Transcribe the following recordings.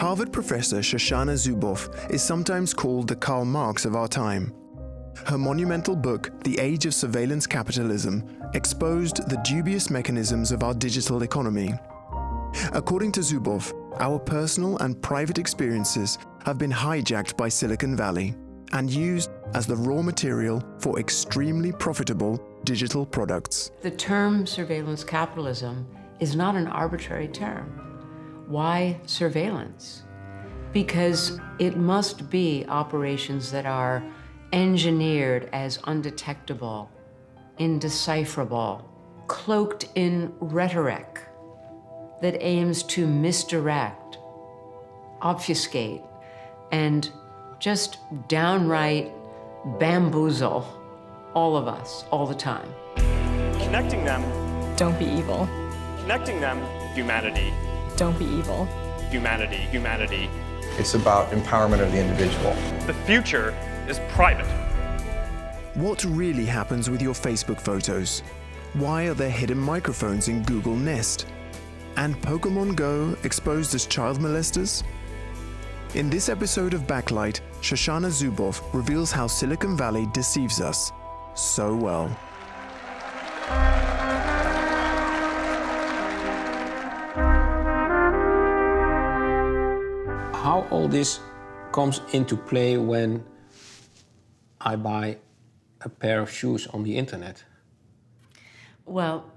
Harvard professor Shoshana Zubboff is sometimes called the Karl Marx of our time. Her monumental book, The Age of Surveillance Capitalism, exposed the dubious mechanisms of our digital economy. According to Zuboff, our personal and private experiences have been hijacked by Silicon Valley and used as the raw material for extremely profitable digital products. The term surveillance capitalism is not an arbitrary term. Why surveillance? Because it must be operations that are engineered as undetectable, indecipherable, cloaked in rhetoric that aims to misdirect, obfuscate, and just downright bamboozle all of us, all the time. Connecting them. Don't be evil. Connecting them. Humanity. Don't be evil. Humanity. Humanity. It's about empowerment of the individual. The future is private. What really happens with your Facebook photos? Why are there hidden microphones in Google Nest? And Pokemon Go exposed as child molesters? In this episode of Backlight, Shoshana Zuboff reveals how Silicon Valley deceives us so well. How all this comes into play when I buy a pair of shoes on the internet? Well,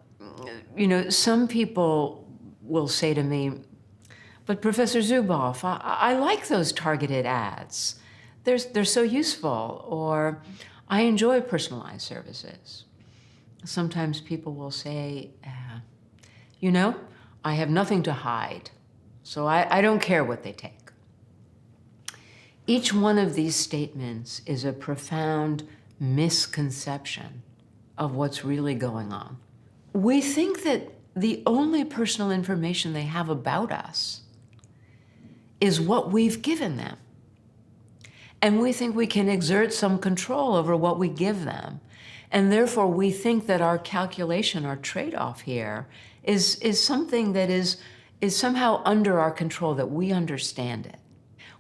you know, some people will say to me, but Professor Zuboff, I like those targeted ads. They're so useful, or I enjoy personalized services. Sometimes people will say, you know, I have nothing to hide, so I don't care what they take. Each one of these statements is a profound misconception of what's really going on. We think that the only personal information they have about us is what we've given them. And we think we can exert some control over what we give them. And therefore, we think that our calculation, our trade-off here, is something that is somehow under our control, that we understand it.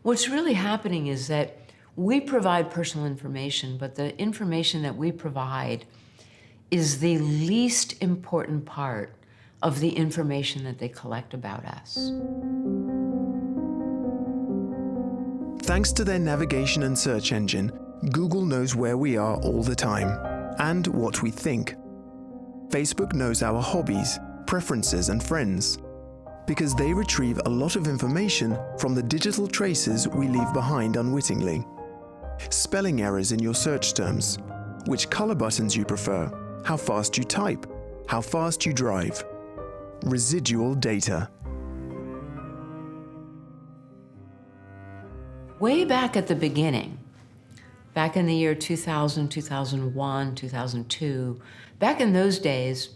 What's really happening is that we provide personal information, but the information that we provide is the least important part of the information that they collect about us. Thanks to their navigation and search engine, Google knows where we are all the time and what we think. Facebook knows our hobbies, preferences, and friends, because they retrieve a lot of information from the digital traces we leave behind unwittingly. Spelling errors in your search terms, which color buttons you prefer, how fast you type, how fast you drive. Residual data. Way back at the beginning, back in the year 2000, 2001, 2002, back in those days,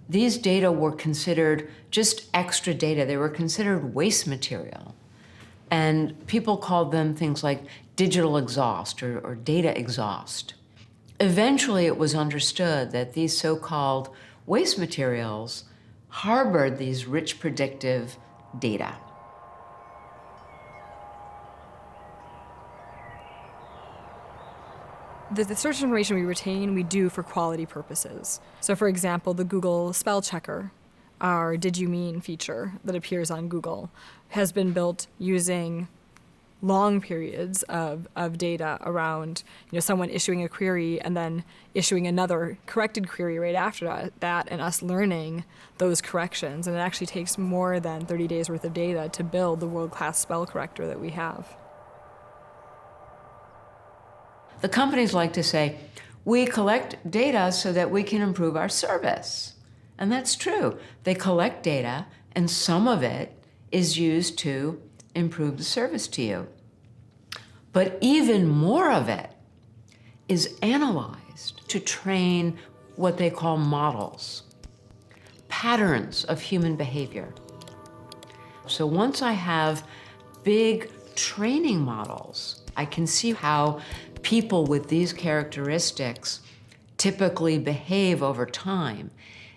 these data were considered just extra data. They were considered waste material. And people called them things like digital exhaust or data exhaust. Eventually, it was understood that these so-called waste materials harbored these rich predictive data. The search information we retain, we do for quality purposes. So for example, the Google spell checker, our did you mean feature that appears on Google, has been built using long periods of data around, you know, someone issuing a query and then issuing another corrected query right after that, and us learning those corrections. And it actually takes more than 30 days worth of data to build the world-class spell corrector that we have. The companies like to say, we collect data so that we can improve our service. And that's true. They collect data, and some of it is used to improve the service to you. But even more of it is analyzed to train what they call models, patterns of human behavior. So once I have big training models, I can see how people with these characteristics typically behave over time.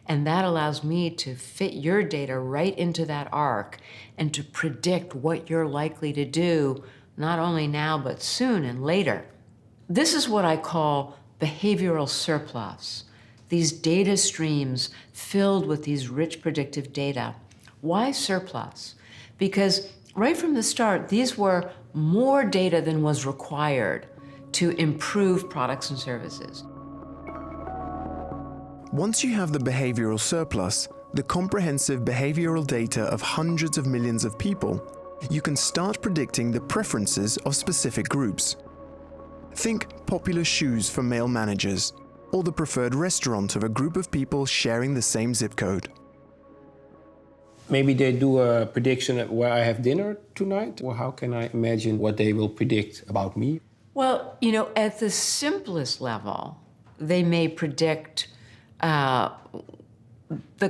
And that allows me to fit your data right into that arc and to predict what you're likely to do, not only now, but soon and later. This is what I call behavioral surplus. These data streams filled with these rich predictive data. Why surplus? Because right from the start, these were more data than was required to improve products and services. Once you have the behavioral surplus, the comprehensive behavioral data of hundreds of millions of people, you can start predicting the preferences of specific groups. Think popular shoes for male managers, or the preferred restaurant of a group of people sharing the same zip code. Maybe they do a prediction of where I have dinner tonight, or how can I imagine what they will predict about me? Well, you know, at the simplest level, they may predict the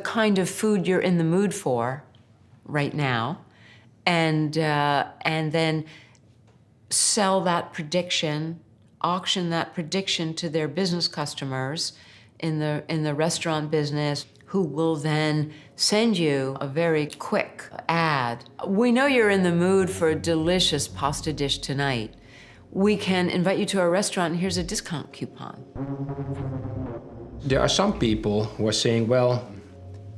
kind of food you're in the mood for right now, and then sell that prediction, auction that prediction to their business customers in the restaurant business, who will then send you a very quick ad. We know you're in the mood for a delicious pasta dish tonight. We can invite you to our restaurant, and here's a discount coupon. There are some people who are saying, well,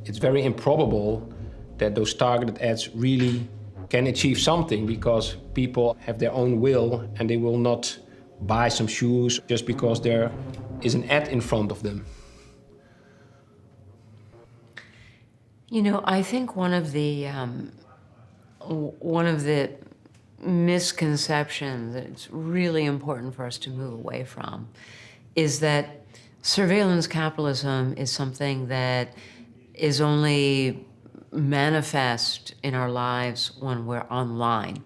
it's very improbable that those targeted ads really can achieve something, because people have their own will and they will not buy some shoes just because there is an ad in front of them. You know, I think one of the misconceptions that it's really important for us to move away from is that surveillance capitalism is something that is only manifest in our lives when we're online,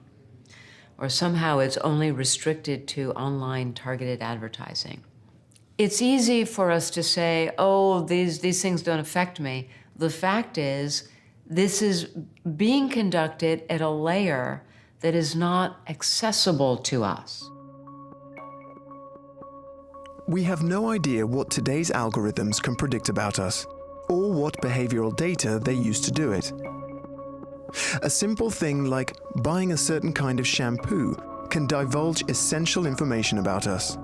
or somehow it's only restricted to online targeted advertising. It's easy for us to say, oh, these things don't affect me. The fact is, this is being conducted at a layer that is not accessible to us. We have no idea what today's algorithms can predict about us, or what behavioral data they use to do it. A simple thing like buying a certain kind of shampoo can divulge essential information about us.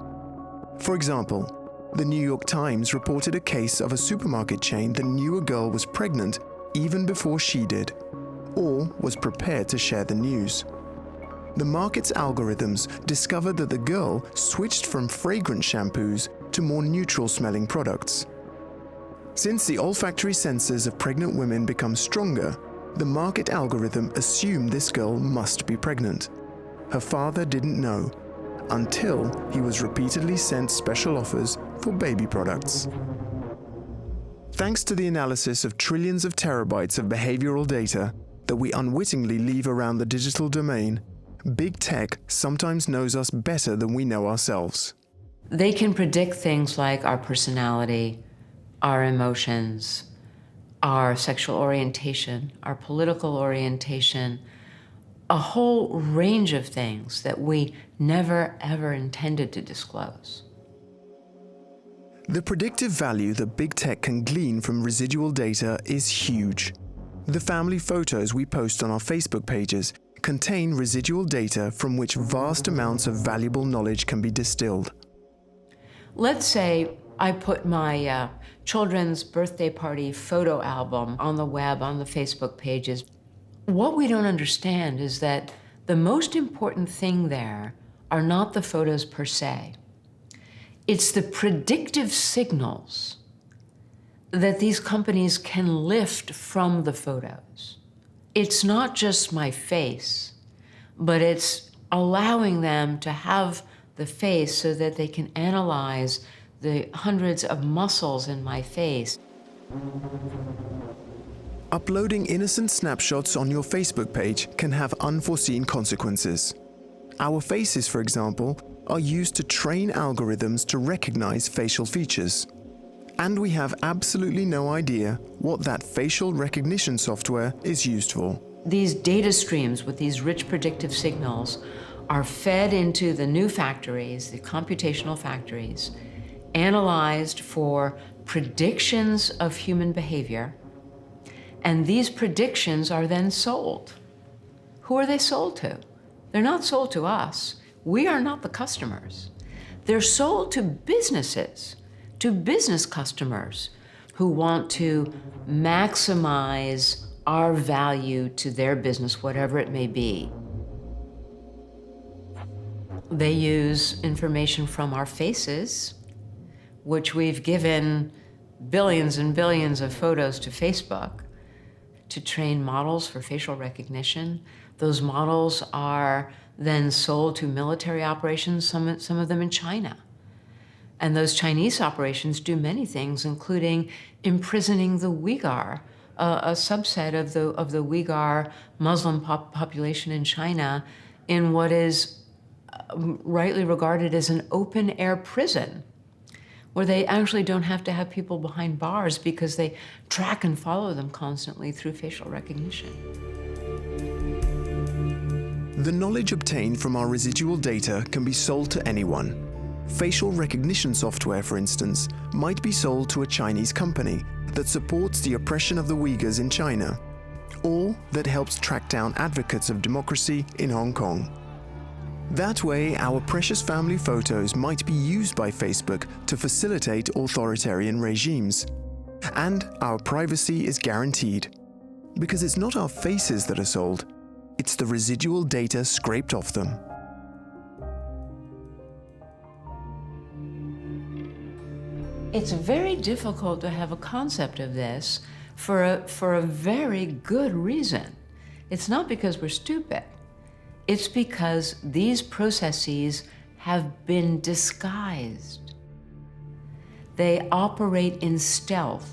For example, the New York Times reported a case of a supermarket chain that knew a girl was pregnant even before she did, or was prepared to share the news. The market's algorithms discovered that the girl switched from fragrant shampoos to more neutral-smelling products. Since the olfactory sensors of pregnant women become stronger, the market algorithm assumed this girl must be pregnant. Her father didn't know, until he was repeatedly sent special offers for baby products. Thanks to the analysis of trillions of terabytes of behavioral data that we unwittingly leave around the digital domain, big tech sometimes knows us better than we know ourselves. They can predict things like our personality, our emotions, our sexual orientation, our political orientation, a whole range of things that we never, ever intended to disclose. The predictive value that big tech can glean from residual data is huge. The family photos we post on our Facebook pages contain residual data from which vast amounts of valuable knowledge can be distilled. Let's say I put my children's birthday party photo album on the web, on the Facebook pages. What we don't understand is that the most important thing there are not the photos per se. It's the predictive signals that these companies can lift from the photos. It's not just my face, but it's allowing them to have the face so that they can analyze the hundreds of muscles in my face. Uploading innocent snapshots on your Facebook page can have unforeseen consequences. Our faces, for example, are used to train algorithms to recognize facial features. And we have absolutely no idea what that facial recognition software is used for. These data streams with these rich predictive signals are fed into the new factories, the computational factories, analyzed for predictions of human behavior, and these predictions are then sold. Who are they sold to? They're not sold to us. We are not the customers. They're sold to businesses, to business customers who want to maximize our value to their business, whatever it may be. They use information from our faces, which we've given billions and billions of photos to Facebook to train models for facial recognition. Those models are then sold to military operations, some of them in China. And those Chinese operations do many things, including imprisoning the Uyghur, a subset of the Uyghur Muslim population in China, in what is rightly regarded as an open-air prison, where they actually don't have to have people behind bars because they track and follow them constantly through facial recognition. The knowledge obtained from our residual data can be sold to anyone. Facial recognition software, for instance, might be sold to a Chinese company that supports the oppression of the Uyghurs in China, or that helps track down advocates of democracy in Hong Kong. That way, our precious family photos might be used by Facebook to facilitate authoritarian regimes. And our privacy is guaranteed. Because it's not our faces that are sold, it's the residual data scraped off them. It's very difficult to have a concept of this for a very good reason. It's not because we're stupid. It's because these processes have been disguised. They operate in stealth.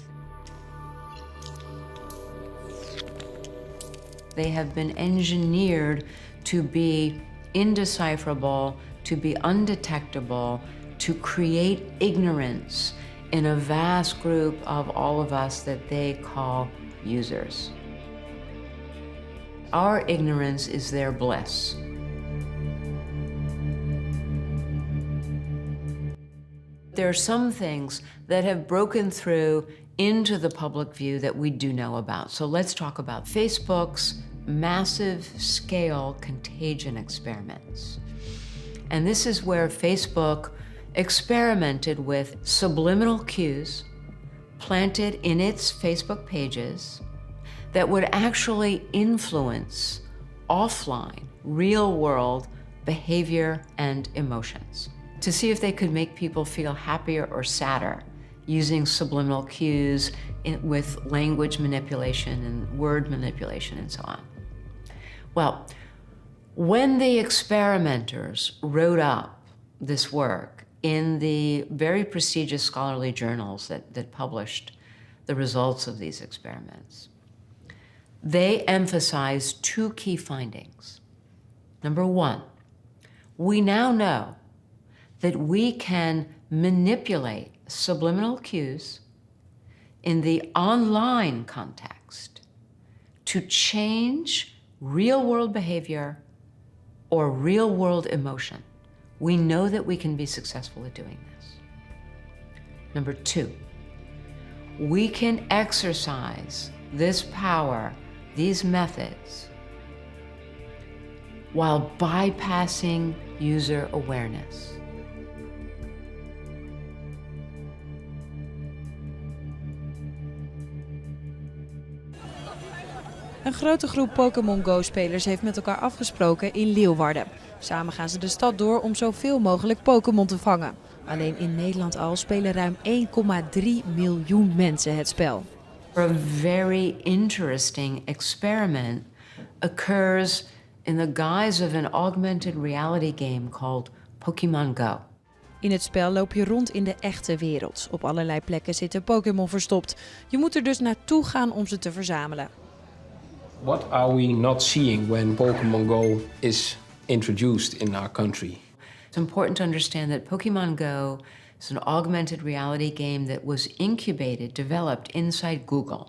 They have been engineered to be indecipherable, to be undetectable, to create ignorance in a vast group of all of us that they call users. Our ignorance is their bliss. There are some things that have broken through into the public view that we do know about. So let's talk about Facebook's massive scale contagion experiments. And this is where Facebook experimented with subliminal cues planted in its Facebook pages that would actually influence offline, real-world behavior and emotions, to see if they could make people feel happier or sadder using subliminal cues with language manipulation and word manipulation and so on. Well, when the experimenters wrote up this work in the very prestigious scholarly journals that published the results of these experiments, they emphasized two key findings. Number one, we now know that we can manipulate subliminal cues in the online context to change real-world behavior or real-world emotion. We know that we can be successful at doing this. Number two, we can exercise this power, these methods, while bypassing user awareness. Een grote groep Pokémon Go-spelers heeft met elkaar afgesproken in Leeuwarden. Samen gaan ze de stad door om zoveel mogelijk Pokémon te vangen. Alleen in Nederland al spelen ruim 1,3 miljoen mensen het spel. A very interesting experiment occurs in the guise of an augmented reality game called Pokémon Go. In het spel loop je rond in de echte wereld. Op allerlei plekken zitten Pokémon verstopt. Je moet er dus naartoe gaan om ze te verzamelen. What are we not seeing when Pokemon Go is introduced in our country? It's important to understand that Pokemon Go is an augmented reality game that was incubated, developed inside Google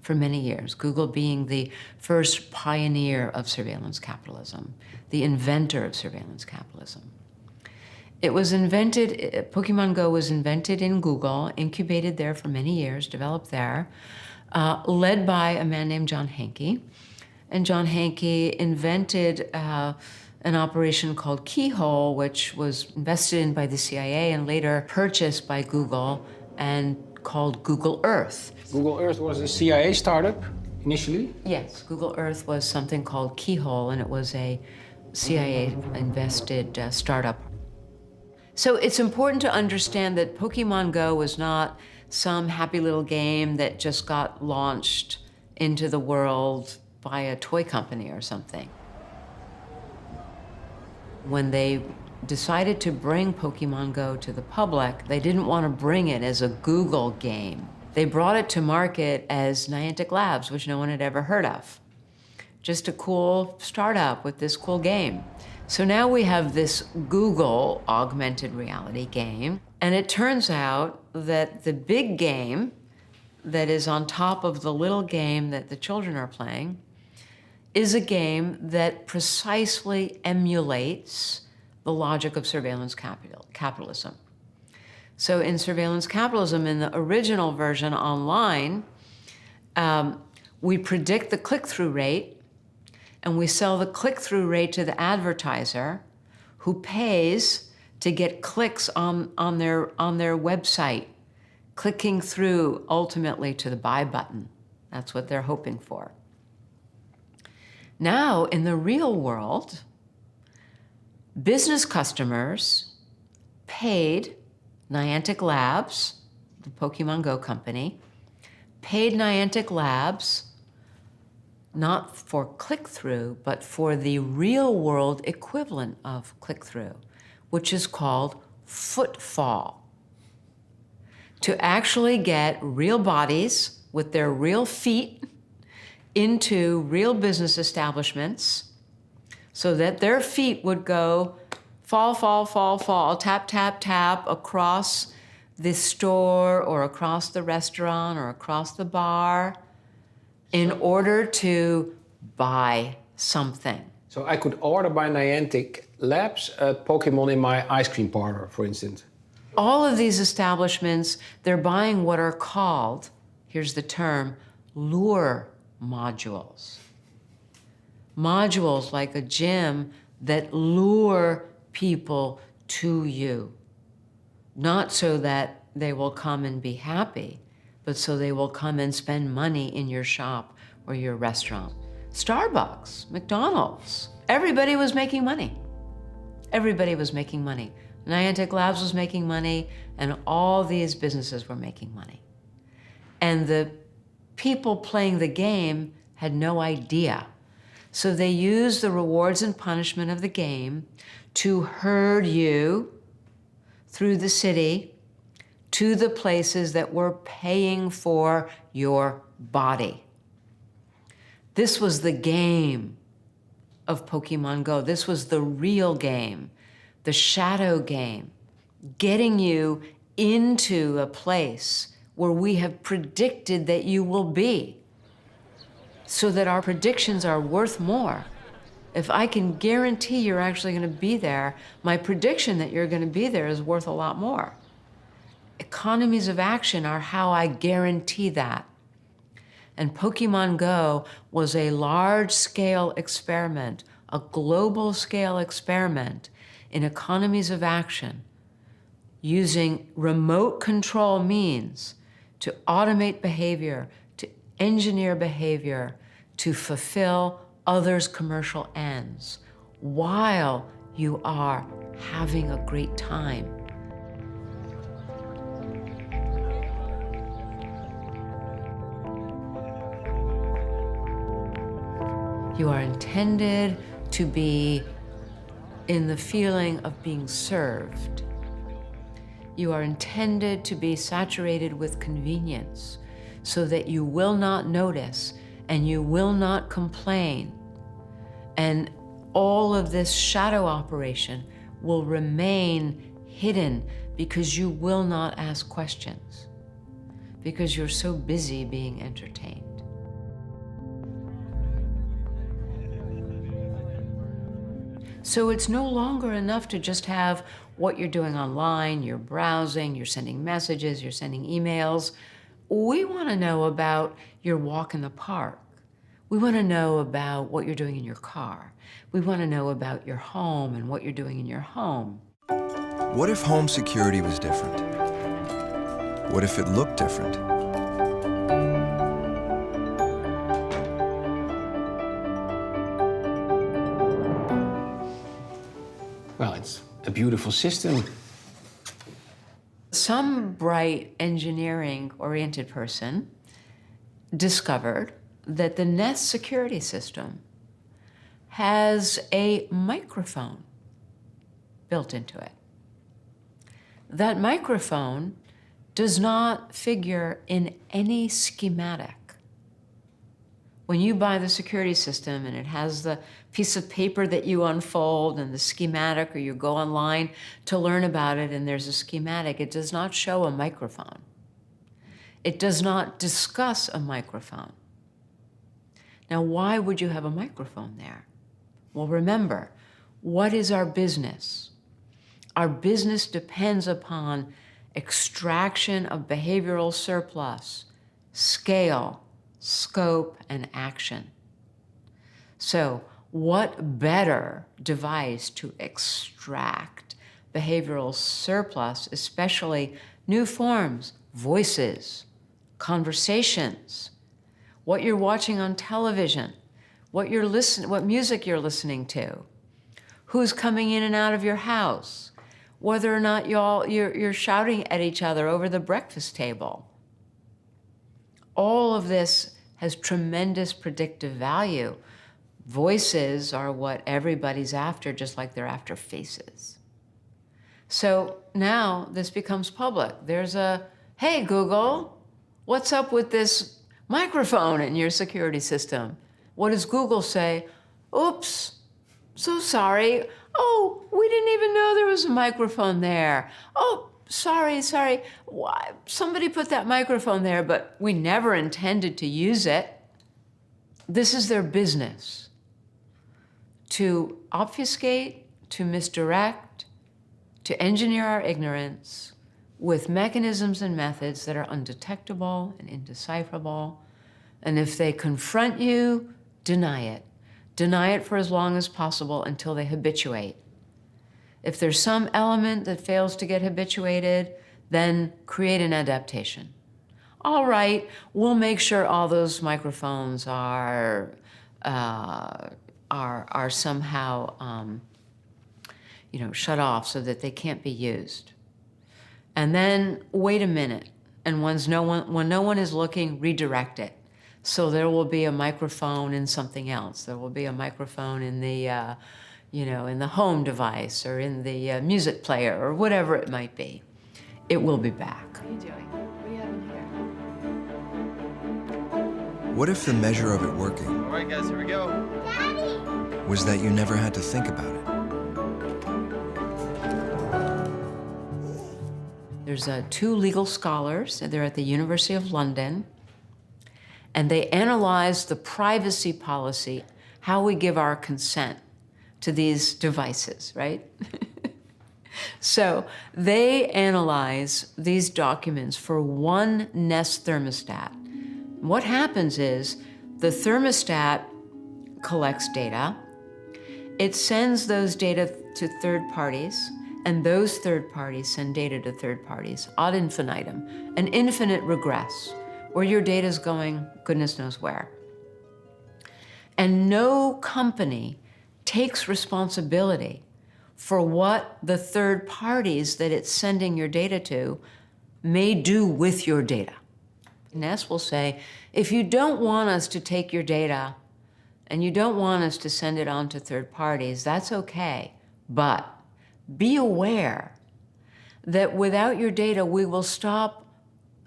for many years. Google being the first pioneer of surveillance capitalism, the inventor of surveillance capitalism. It was invented, Pokemon Go was invented in Google, incubated there for many years, developed there, led by a man named John Hanke. And John Hanke invented an operation called Keyhole, which was invested in by the CIA and later purchased by Google and called Google Earth. Google Earth was a CIA startup initially? Yes, Google Earth was something called Keyhole, and it was a CIA-invested startup. So it's important to understand that Pokemon Go was not some happy little game that just got launched into the world by a toy company or something. When they decided to bring Pokemon Go to the public, they didn't want to bring it as a Google game. They brought it to market as Niantic Labs, which no one had ever heard of. Just a cool startup with this cool game. So now we have this Google augmented reality game, and it turns out that the big game that is on top of the little game that the children are playing is a game that precisely emulates the logic of surveillance capitalism. So in surveillance capitalism, in the original version online, we predict the click-through rate, and we sell the click-through rate to the advertiser, who pays to get clicks on their website, clicking through ultimately to the buy button. That's what they're hoping for. Now, in the real world, business customers paid Niantic Labs, the Pokemon Go company, paid Niantic Labs not for click-through, but for the real-world equivalent of click-through, which is called footfall. To actually get real bodies with their real feet into real business establishments so that their feet would go fall, fall, fall, fall, tap, tap, tap across the store or across the restaurant or across the bar in order to buy something. So I could order by Niantic Labs a Pokemon in my ice cream parlor, for instance. All of these establishments, they're buying what are called, here's the term, lure modules. Modules like a gym that lure people to you. Not so that they will come and be happy, but so they will come and spend money in your shop or your restaurant. Starbucks, McDonald's, everybody was making money. Everybody was making money. Niantic Labs was making money, and all these businesses were making money. And the people playing the game had no idea. So they used the rewards and punishment of the game to herd you through the city to the places that were paying for your body. This was the game of Pokemon Go. This was the real game, the shadow game, getting you into a place where we have predicted that you will be, so that our predictions are worth more. If I can guarantee you're actually going to be there, my prediction that you're going to be there is worth a lot more. Economies of action are how I guarantee that. And Pokemon Go was a large-scale experiment, a global-scale experiment in economies of action, using remote control means to automate behavior, to engineer behavior, to fulfill others' commercial ends, while you are having a great time. You are intended to be in the feeling of being served. You are intended to be saturated with convenience so that you will not notice and you will not complain. And all of this shadow operation will remain hidden because you will not ask questions, because you're so busy being entertained. So it's no longer enough to just have what you're doing online, you're browsing, you're sending messages, you're sending emails. We want to know about your walk in the park. We want to know about what you're doing in your car. We want to know about your home and what you're doing in your home. What if home security was different? What if it looked different? Well, it's a beautiful system. Some bright engineering-oriented person discovered that the Nest security system has a microphone built into it. That microphone does not figure in any schematic. When you buy the security system and it has the piece of paper that you unfold and the schematic, or you go online to learn about it and there's a schematic, it does not show a microphone. It does not discuss a microphone. Now, why would you have a microphone there? Well, remember, what is our business? Our business depends upon extraction of behavioral surplus, scale, scope, and action. So, what better device to extract behavioral surplus, especially new forms, voices, conversations, what you're watching on television, what music you're listening to, who's coming in and out of your house, whether or not you're shouting at each other over the breakfast table. All of this has tremendous predictive value. Voices are what everybody's after, just like they're after faces. So now this becomes public. There's a, hey, Google, what's up with this microphone in your security system? What does Google say? Oops, so sorry. Oh, we didn't even know there was a microphone there. Oh, sorry. Why? Somebody put that microphone there, but we never intended to use it. This is their business. To obfuscate, to misdirect, to engineer our ignorance with mechanisms and methods that are undetectable and indecipherable. And if they confront you, deny it. Deny it for as long as possible until they habituate. If there's some element that fails to get habituated, then create an adaptation. All right, we'll make sure all those microphones are somehow shut off so that they can't be used. And then wait a minute, and when no one is looking, redirect it. So there will be a microphone in something else. There will be a microphone in the, in the home device or in the music player or whatever it might be. It will be back. What are you doing? What do you have in here? What if the measure of it working All right, guys, here we go. Daddy! was that you never had to think about it? There's two legal scholars, and they're at the University of London, and they analyze the privacy policy, how we give our consent to these devices, right? So they analyze these documents for one Nest thermostat. What happens is the thermostat collects data, it sends those data to third parties, and those third parties send data to third parties ad infinitum, an infinite regress, where your data is going goodness knows where. And no company takes responsibility for what the third parties that it's sending your data to may do with your data. Nest will say, if you don't want us to take your data and you don't want us to send it on to third parties, that's okay, but be aware that without your data, we will stop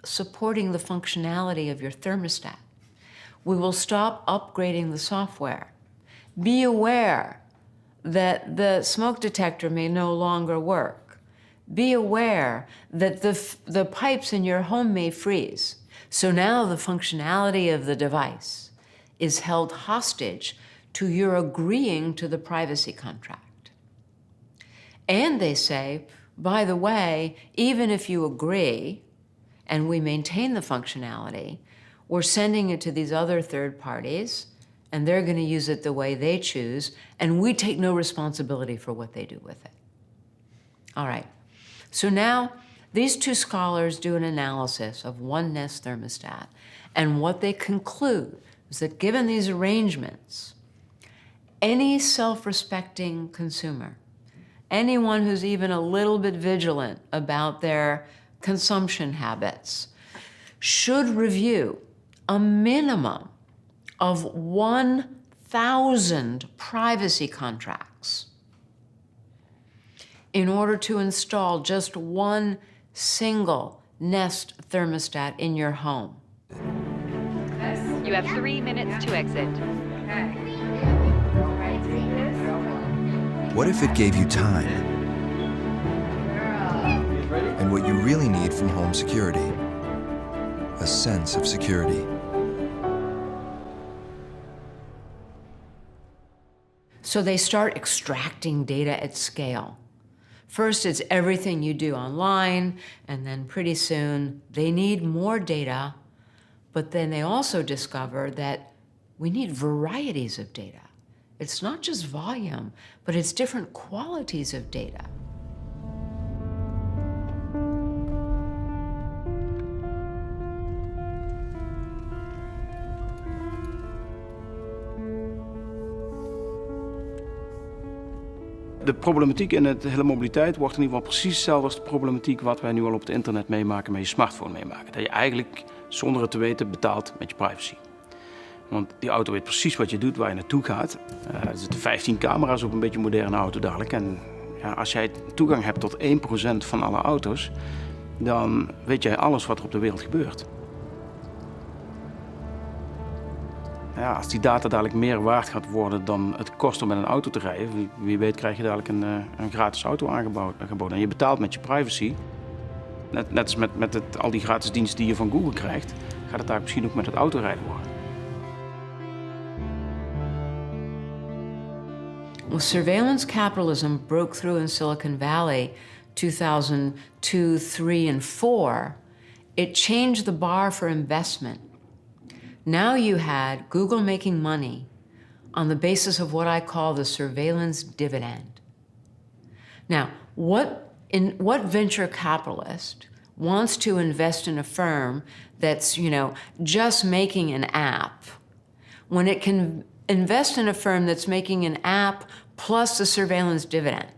supporting the functionality of your thermostat. We will stop upgrading the software. Be aware that the smoke detector may no longer work. Be aware that the pipes in your home may freeze. So now the functionality of the device is held hostage to your agreeing to the privacy contract. And they say, by the way, even if you agree and we maintain the functionality, we're sending it to these other third parties and they're going to use it the way they choose, and we take no responsibility for what they do with it. All right, so now these two scholars do an analysis of one Nest thermostat, and what they conclude is that given these arrangements, any self-respecting consumer, anyone who's even a little bit vigilant about their consumption habits, should review a minimum of 1,000 privacy contracts in order to install just one single Nest thermostat in your home. You have 3 minutes to exit. What if it gave you time? And what you really need from home security? A sense of security. So they start extracting data at scale. First, it's everything you do online, and then pretty soon they need more data, but then they also discover that we need varieties of data. It's not just volume, but it's different qualities of data. De problematiek in het hele mobiliteit wordt in ieder geval precies hetzelfde als de problematiek wat wij nu al op het internet meemaken, met je smartphone meemaken. Dat je eigenlijk zonder het te weten betaalt met je privacy. Want die auto weet precies wat je doet, waar je naartoe gaat. Er zitten 15 camera's op een beetje moderne auto dadelijk. En ja, als jij toegang hebt tot 1% van alle auto's, dan weet jij alles wat er op de wereld gebeurt. Ja, als die data dadelijk meer waard gaat worden dan het kost om met een auto te rijden, wie weet krijg je dadelijk een gratis auto aangeboden. En je betaalt met je privacy. Net als met al die gratis diensten die je van Google krijgt, gaat het daar misschien ook met het autorijden worden. Well, surveillance capitalism broke through in Silicon Valley 2002, 3, and 4. It changed the bar for investment. Now you had Google making money on the basis of what I call the surveillance dividend. Now, what venture capitalist wants to invest in a firm that's, just making an app when it can invest in a firm that's making an app plus the surveillance dividend?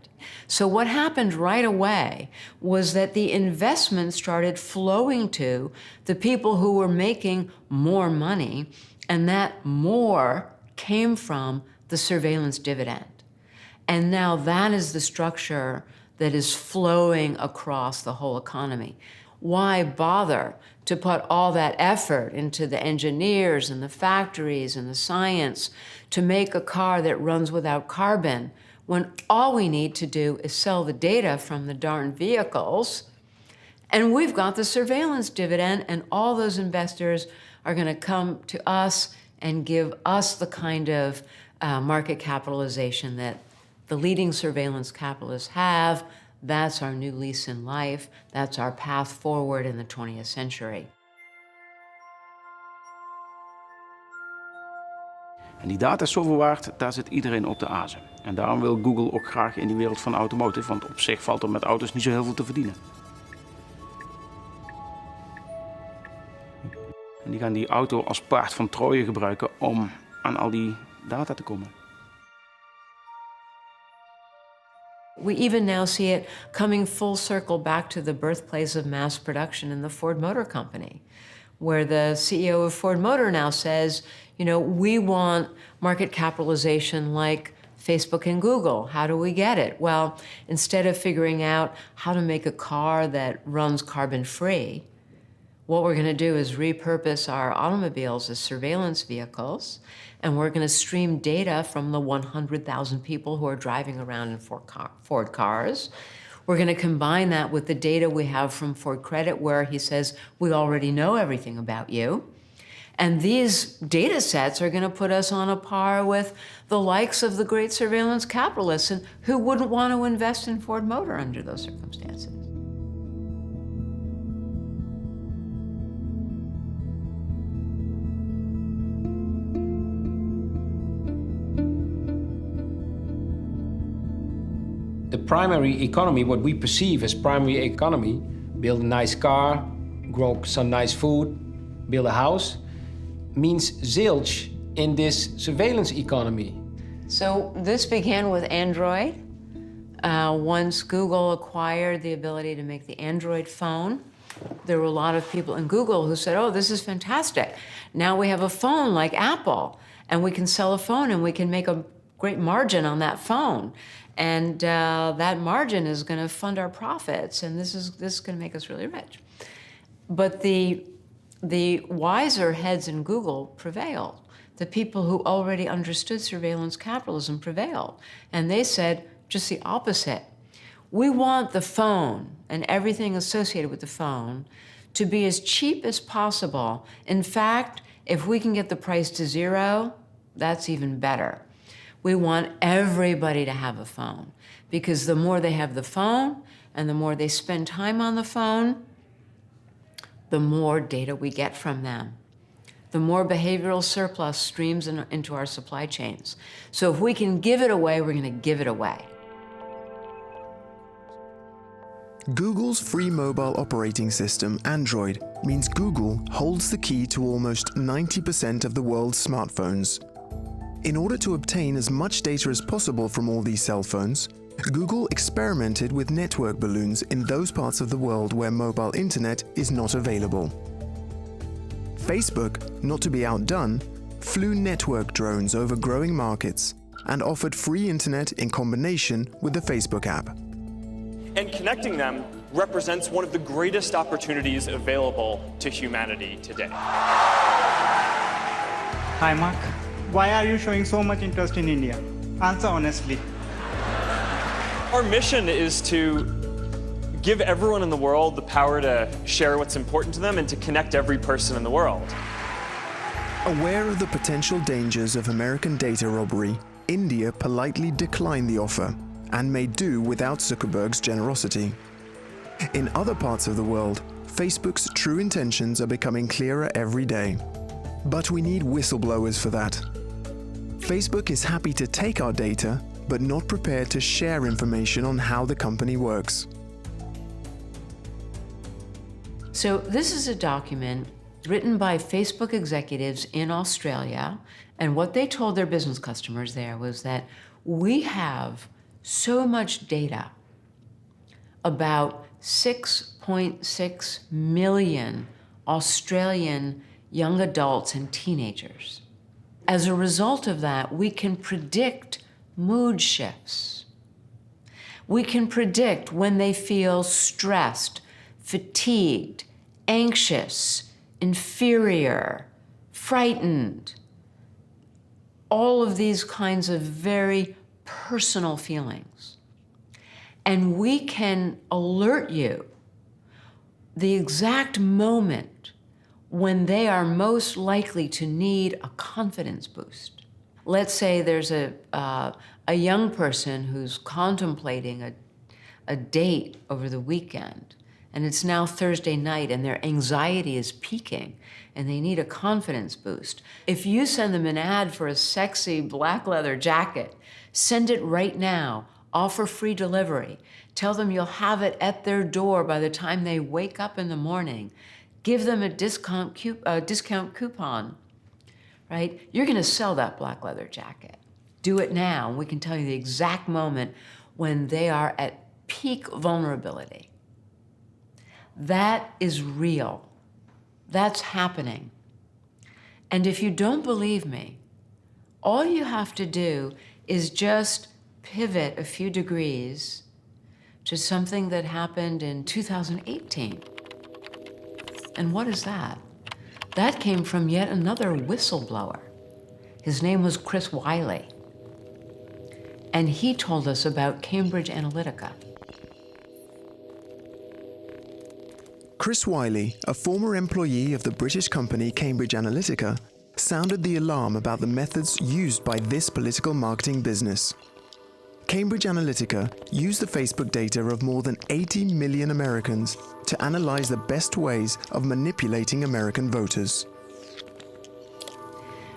So what happened right away was that the investment started flowing to the people who were making more money, and that more came from the surveillance dividend. And now that is the structure that is flowing across the whole economy. Why bother to put all that effort into the engineers and the factories and the science to make a car that runs without carbon, when all we need to do is sell the data from the darn vehicles, and we've got the surveillance dividend, and all those investors are going to come to us and give us the kind of market capitalization that the leading surveillance capitalists have. That's our new lease in life. That's our path forward in the 20th century. En die data is zoveel waard, daar zit iedereen op te azen. En daarom wil Google ook graag in die wereld van automotive, want op zich valt er met auto's niet zo heel veel te verdienen. En die gaan die auto als paard van Troje gebruiken om aan al die data te komen. We even now see it coming full circle back to the birthplace of mass production in the Ford Motor Company, where the CEO of Ford Motor now says, we want market capitalization like Facebook and Google. How do we get it? Well, instead of figuring out how to make a car that runs carbon-free, what we're going to do is repurpose our automobiles as surveillance vehicles, and we're going to stream data from the 100,000 people who are driving around in Ford cars. We're going to combine that with the data we have from Ford Credit, where he says, we already know everything about you. And these data sets are going to put us on a par with the likes of the great surveillance capitalists, and who wouldn't want to invest in Ford Motor under those circumstances? The primary economy, what we perceive as primary economy, build a nice car, grow some nice food, build a house, means zilch in this surveillance economy. So this began with Android. Once Google acquired the ability to make the Android phone, there were a lot of people in Google who said, oh, this is fantastic. Now we have a phone like Apple, and we can sell a phone and we can make a great margin on that phone. And that margin is going to fund our profits, and this is going to make us really rich. But the wiser heads in Google prevailed. The people who already understood surveillance capitalism prevailed. And they said just the opposite. We want the phone and everything associated with the phone to be as cheap as possible. In fact, if we can get the price to zero, that's even better. We want everybody to have a phone, because the more they have the phone and the more they spend time on the phone, the more data we get from them. The more behavioral surplus streams into our supply chains. So if we can give it away, we're going to give it away. Google's free mobile operating system, Android, means Google holds the key to almost 90% of the world's smartphones. In order to obtain as much data as possible from all these cell phones, Google experimented with network balloons in those parts of the world where mobile internet is not available. Facebook, not to be outdone, flew network drones over growing markets and offered free internet in combination with the Facebook app. And connecting them represents one of the greatest opportunities available to humanity today. Hi, Mark. Why are you showing so much interest in India? Answer honestly. Our mission is to give everyone in the world the power to share what's important to them and to connect every person in the world. Aware of the potential dangers of American data robbery, India politely declined the offer and made do without Zuckerberg's generosity. In other parts of the world, Facebook's true intentions are becoming clearer every day. But we need whistleblowers for that. Facebook is happy to take our data, but not prepared to share information on how the company works. So this is a document written by Facebook executives in Australia, and what they told their business customers there was that we have so much data about 6.6 million Australian young adults and teenagers. As a result of that, we can predict mood shifts. We can predict when they feel stressed, fatigued, anxious, inferior, frightened. All of these kinds of very personal feelings. And we can alert you the exact moment when they are most likely to need a confidence boost. Let's say there's a young person who's contemplating a date over the weekend, and it's now Thursday night, and their anxiety is peaking, and they need a confidence boost. If you send them an ad for a sexy black leather jacket, send it right now, offer free delivery, tell them you'll have it at their door by the time they wake up in the morning, give them a discount coupon, right? You're gonna sell that black leather jacket. Do it now, and we can tell you the exact moment when they are at peak vulnerability. That is real. That's happening. And if you don't believe me, all you have to do is just pivot a few degrees to something that happened in 2018. And what is that? That came from yet another whistleblower. His name was Chris Wiley. And he told us about Cambridge Analytica. Chris Wiley, a former employee of the British company Cambridge Analytica, sounded the alarm about the methods used by this political marketing business. Cambridge Analytica used the Facebook data of more than 80 million Americans to analyze the best ways of manipulating American voters.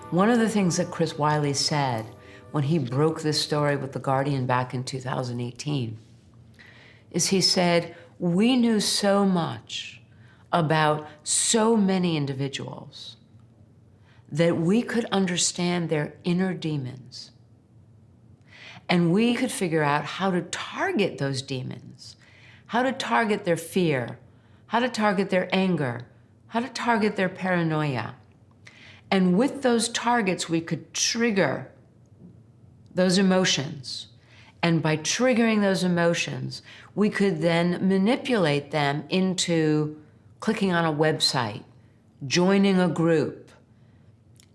One of the things that Chris Wiley said when he broke this story with The Guardian back in 2018 is he said, we knew so much about so many individuals that we could understand their inner demons. And we could figure out how to target those demons, how to target their fear, how to target their anger, how to target their paranoia. And with those targets, we could trigger those emotions. And by triggering those emotions, we could then manipulate them into clicking on a website, joining a group,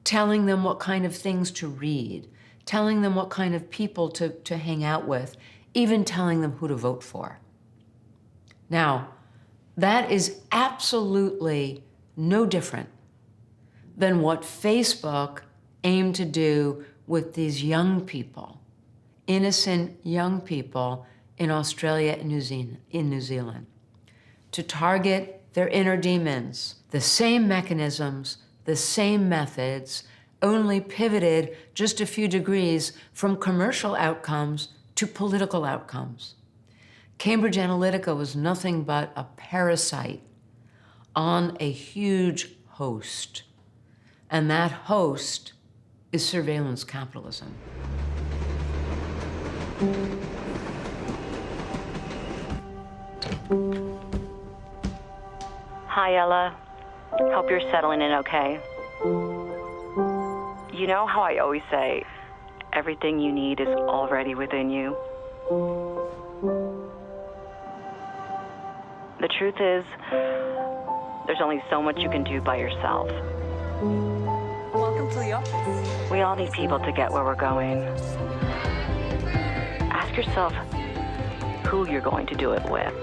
telling them what kind of things to read, telling them what kind of people to hang out with, even telling them who to vote for. Now, that is absolutely no different than what Facebook aimed to do with these young people, innocent young people in Australia and New Zealand, to target their inner demons. The same mechanisms, the same methods, only pivoted just a few degrees from commercial outcomes to political outcomes. Cambridge Analytica was nothing but a parasite on a huge host, and that host is surveillance capitalism. Hi, Ella. Hope you're settling in okay. You know how I always say, everything you need is already within you? The truth is, there's only so much you can do by yourself. Welcome to the office. We all need people to get where we're going. Ask yourself who you're going to do it with.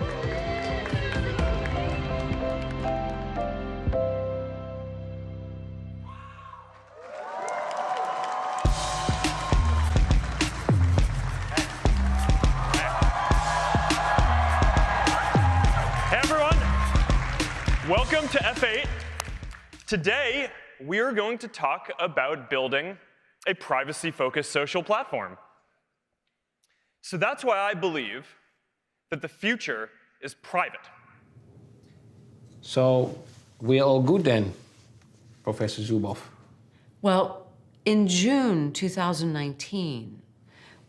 Welcome to F8. Today, we're going to talk about building a privacy-focused social platform. So that's why I believe that the future is private. So we're all good then, Professor Zuboff? Well, in June 2019,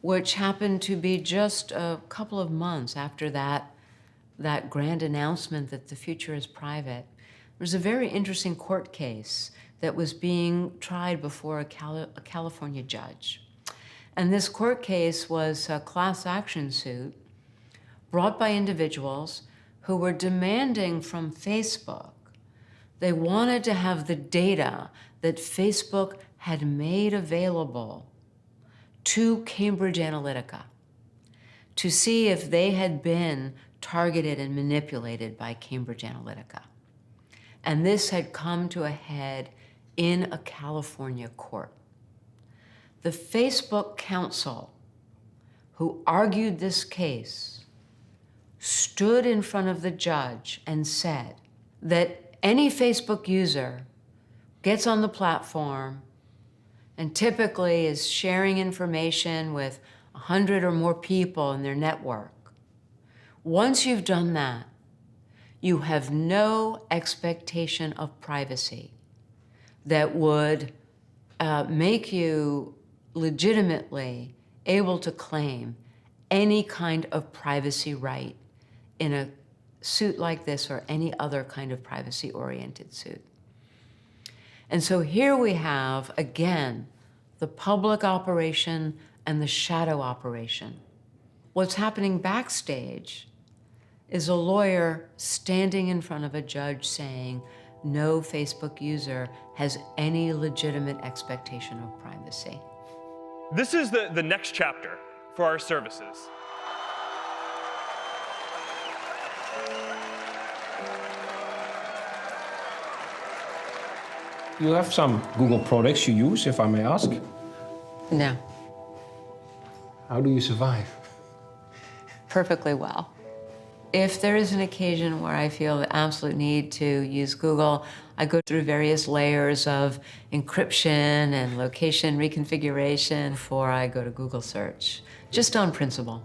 which happened to be just a couple of months after that grand announcement that the future is private, there was a very interesting court case that was being tried before a California judge. And this court case was a class action suit brought by individuals who were demanding from Facebook. They wanted to have the data that Facebook had made available to Cambridge Analytica to see if they had been targeted and manipulated by Cambridge Analytica. And this had come to a head in a California court. The Facebook counsel who argued this case stood in front of the judge and said that any Facebook user gets on the platform and typically is sharing information with 100 or more people in their network. Once you've done that, you have no expectation of privacy that would make you legitimately able to claim any kind of privacy right in a suit like this or any other kind of privacy-oriented suit. And so here we have, again, the public operation and the shadow operation. What's happening backstage is a lawyer standing in front of a judge saying, no Facebook user has any legitimate expectation of privacy. This is the next chapter for our services. You have some Google products you use, if I may ask. No. How do you survive? Perfectly well. If there is an occasion where I feel the absolute need to use Google, I go through various layers of encryption and location reconfiguration before I go to Google search, just on principle.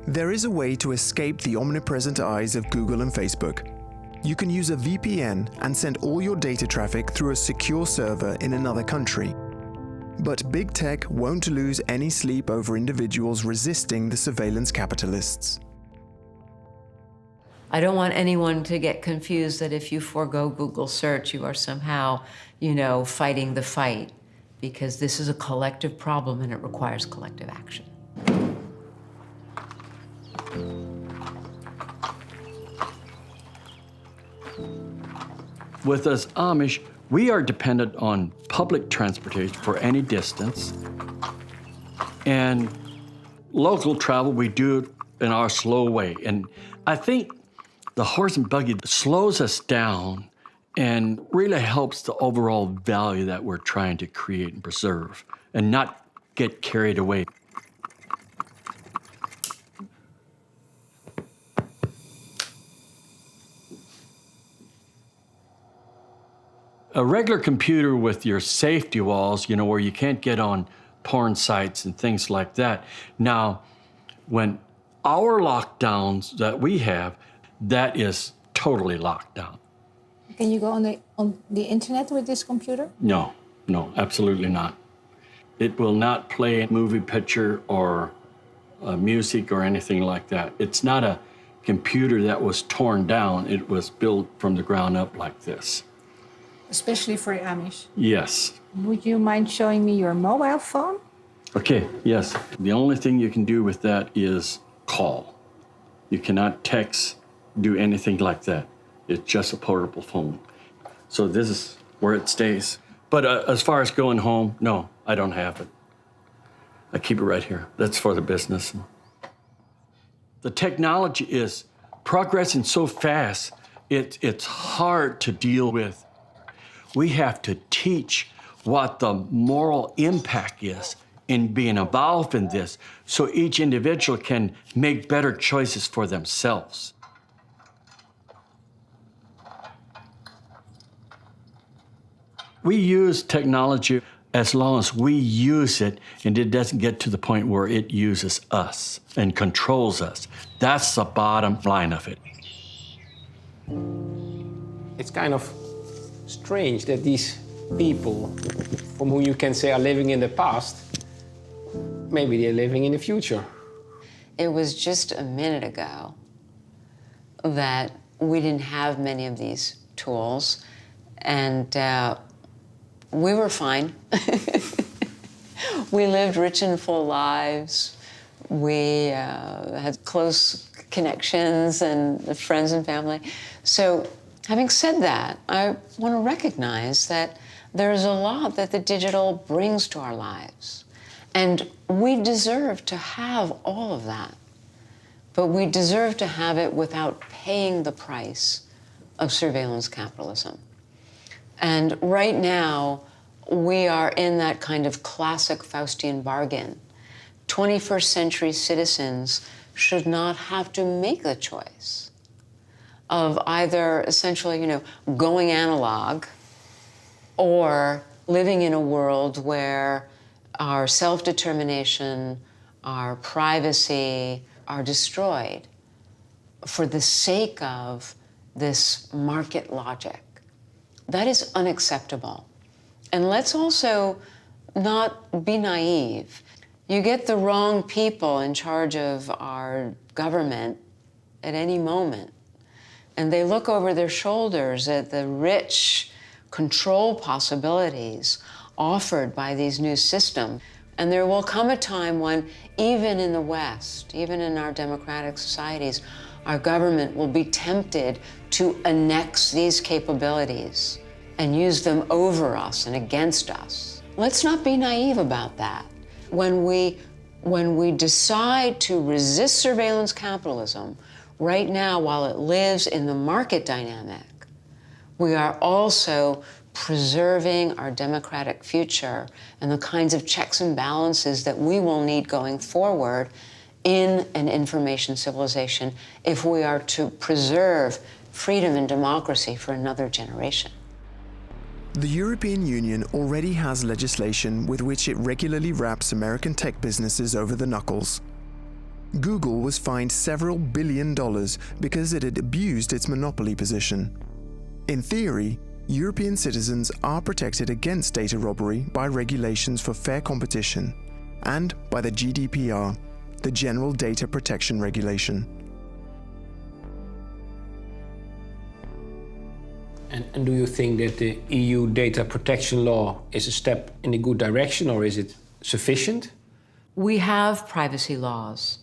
There is a way to escape the omnipresent eyes of Google and Facebook. You can use a VPN and send all your data traffic through a secure server in another country. But big tech won't lose any sleep over individuals resisting the surveillance capitalists. I don't want anyone to get confused that if you forego Google search, you are somehow, fighting the fight, because this is a collective problem and it requires collective action. With us Amish, we are dependent on public transportation for any distance. And local travel, we do it in our slow way. And I think the horse and buggy slows us down and really helps the overall value that we're trying to create and preserve and not get carried away. A regular computer with your safety walls, where you can't get on porn sites and things like that. Now, when our lockdowns that we have, that is totally locked down. Can you go on the internet with this computer? No, absolutely not. It will not play a movie picture or music or anything like that. It's not a computer that was torn down. It was built from the ground up like this. Especially for Amish. Yes. Would you mind showing me your mobile phone? Okay, yes. The only thing you can do with that is call. You cannot text, do anything like that. It's just a portable phone. So this is where it stays. But as far as going home, no, I don't have it. I keep it right here. That's for the business. The technology is progressing so fast, it's hard to deal with. We have to teach what the moral impact is in being involved in this so each individual can make better choices for themselves. We use technology as long as we use it and it doesn't get to the point where it uses us and controls us. That's the bottom line of it. It's kind of strange that these people, from whom you can say are living in the past, maybe they're living in the future. It was just a minute ago that we didn't have many of these tools, and we were fine. We lived rich and full lives. We had close connections and friends and family. So, having said that, I want to recognize that there's a lot that the digital brings to our lives. And we deserve to have all of that. But we deserve to have it without paying the price of surveillance capitalism. And right now, we are in that kind of classic Faustian bargain. 21st century citizens should not have to make the choice of either essentially, going analog or living in a world where our self-determination, our privacy are destroyed for the sake of this market logic. That is unacceptable. And let's also not be naive. You get the wrong people in charge of our government at any moment, and they look over their shoulders at the rich control possibilities offered by these new systems. And there will come a time when, even in the West, even in our democratic societies, our government will be tempted to annex these capabilities and use them over us and against us. Let's not be naive about that. When we decide to resist surveillance capitalism, right now, while it lives in the market dynamic, We are also preserving our democratic future and the kinds of checks and balances that we will need going forward in an information civilization if we are to preserve freedom and democracy for another generation. The European Union already has legislation with which it regularly wraps American tech businesses over the knuckles. Google was fined several $1 billion because it had abused its monopoly position. In theory, European citizens are protected against data robbery by regulations for fair competition and by the GDPR, the General Data Protection Regulation. And do you think that the EU data protection law is a step in a good direction, or is it sufficient? We have privacy laws,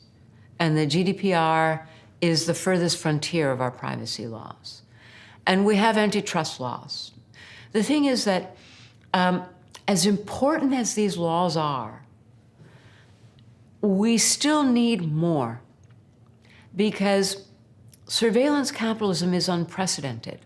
and the GDPR is the furthest frontier of our privacy laws. And we have antitrust laws. The thing is that as important as these laws are, we still need more, because surveillance capitalism is unprecedented.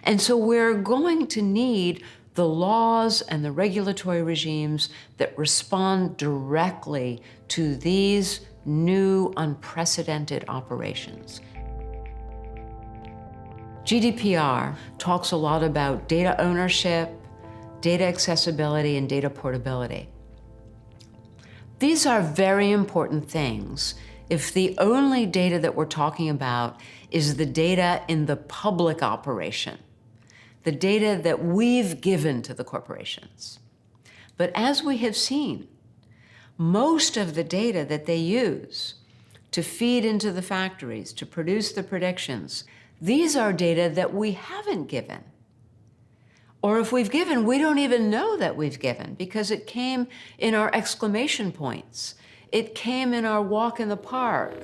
And so we're going to need the laws and the regulatory regimes that respond directly to these new unprecedented operations. GDPR talks a lot about data ownership, data accessibility, and data portability. These are very important things if the only data that we're talking about is the data in the public operation, the data that we've given to the corporations. But as we have seen, most of the data that they use to feed into the factories, to produce the predictions, these are data that we haven't given. Or if we've given, we don't even know that we've given, because it came in our exclamation points. It came in our walk in the park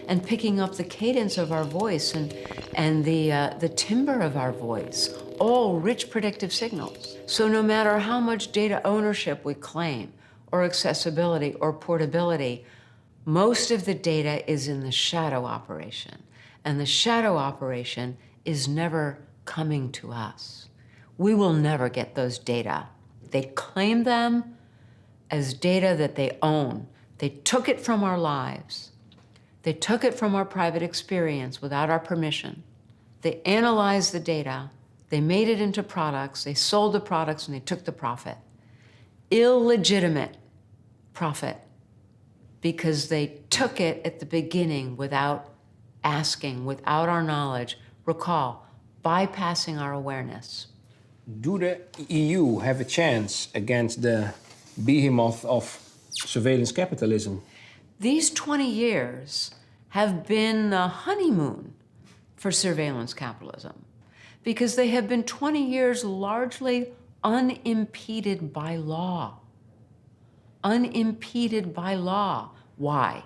and picking up the cadence of our voice and the timbre of our voice, all rich predictive signals. So no matter how much data ownership we claim, or accessibility or portability, most of the data is in the shadow operation. And the shadow operation is never coming to us. We will never get those data. They claim them as data that they own. They took it from our lives. They took it from our private experience without our permission. They analyzed the data. They made it into products. They sold the products and they took the profit. Illegitimate profit, because they took it at the beginning without asking, without our knowledge. Recall, bypassing our awareness. Do the EU have a chance against the behemoth of surveillance capitalism? These 20 years have been the honeymoon for surveillance capitalism, because they have been 20 years largely unimpeded by law. Unimpeded by law. Why?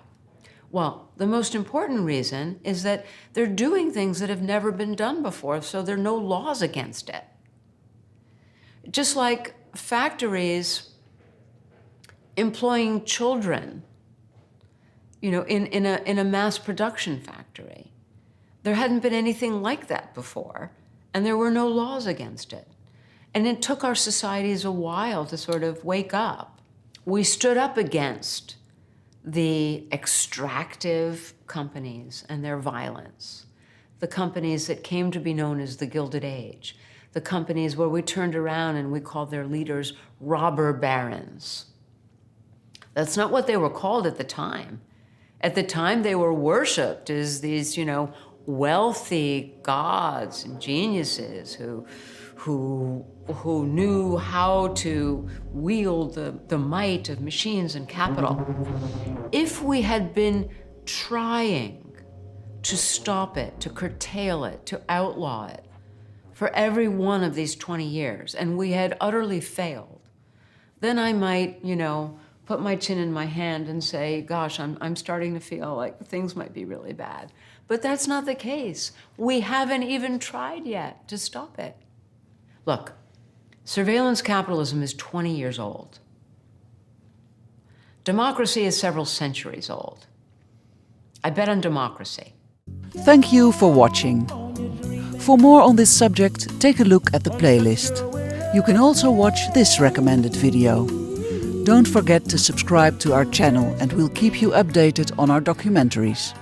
Well, the most important reason is that they're doing things that have never been done before, so there are no laws against it. Just like factories employing children, you know, in a mass production factory. There hadn't been anything like that before, and there were no laws against it. And it took our societies a while to sort of wake up. We stood up against the extractive companies and their violence, the companies that came to be known as the Gilded Age, the companies where we turned around and we called their leaders robber barons. That's not what they were called at the time. At the time, they were worshipped as these, you know, wealthy gods and geniuses who knew how to wield the might of machines and capital. If we had been trying to stop it, to curtail it, to outlaw it for every one of these 20 years, and we had utterly failed, then I might, you know, put my chin in my hand and say, gosh, I'm starting to feel like things might be really bad. But that's not the case. We haven't even tried yet to stop it. Look, surveillance capitalism is 20 years old. Democracy is several centuries old. I bet on democracy. Thank you for watching. For more on this subject, take a look at the playlist. You can also watch this recommended video. Don't forget to subscribe to our channel and we'll keep you updated on our documentaries.